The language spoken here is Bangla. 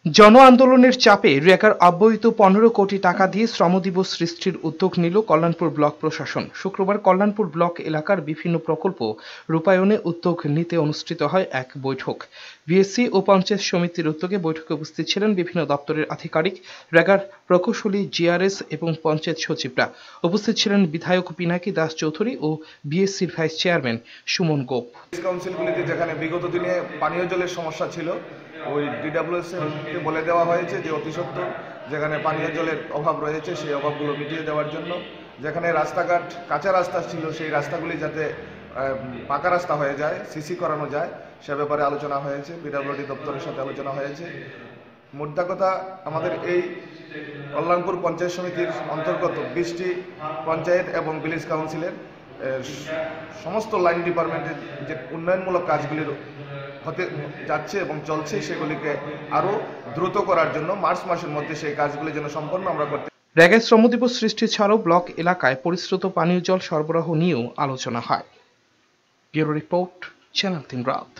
জন আন্দোলনের চাপে রেগার অব্যয়িত 15 কোটি টাকা দিয়ে শ্রমদিবস সৃষ্টির উদ্যোগ নিল কল্যাণপুর ব্লক প্রশাসন। শুক্রবার কল্যাণপুর ব্লক এলাকার বিভিন্ন প্রকল্প রূপায়ণে উদ্যোগ নিতে অনুষ্ঠিত হয় এক বৈঠক। বিএসসি ও পঞ্চায়েত সমিতির উদ্যোগে বৈঠকে উপস্থিত ছিলেন বিভিন্ন দপ্তরের আধিকারিক, রেগার প্রকৌশলী, জিআরএস এবং পঞ্চায়েত সচিবরা। উপস্থিত ছিলেন বিধায়ক পিনাকি দাস চৌধুরী ও বিএসসির ভাইস চেয়ারম্যান সুমন গোপ। কাউন্সিলগুলিতে যেখানে বিগত দিনে পানীয় জলের সমস্যা ছিল, ওই ডিডব্লিউএসকে বলে দেওয়া হয়েছে যে অতি সত্বর যেখানে পানীয় জলের অভাব রয়েছে সেই অভাবগুলো মিটিয়ে দেওয়ার জন্য, যেখানে রাস্তাঘাট কাঁচা রাস্তা ছিল সেই রাস্তাগুলি যাতে পাকা রাস্তা হয়ে যায়, সিসি করানো যায়, সে ব্যাপারে আলোচনা হয়েছে। পিডব্লিউডি দপ্তরের সাথে আলোচনা হয়েছে। মোদ্দা কথা, আমাদের এই কল্যাণপুর পঞ্চায়েত সমিতির অন্তর্গত 20টি পঞ্চায়েত এবং ভিলেজ কাউন্সিলের সমস্ত লাইন ডিপার্টমেন্টের যে উন্নয়নমূলক কাজগুলির হতে যাচ্ছে এবং চলছে, সেগুলিকে আরও দ্রুত করার জন্য মার্চ মাসের মধ্যে সেই কাজগুলি যেন সম্পন্ন আমরা করতে। রেগায় শ্রমদিবস সৃষ্টি ছাড়াও ব্লক এলাকায় পরিশ্রুত পানীয় জল সরবরাহ নিয়েও আলোচনা হয়। ব্যুরো রিপোর্ট, চ্যানেল 3 রাত।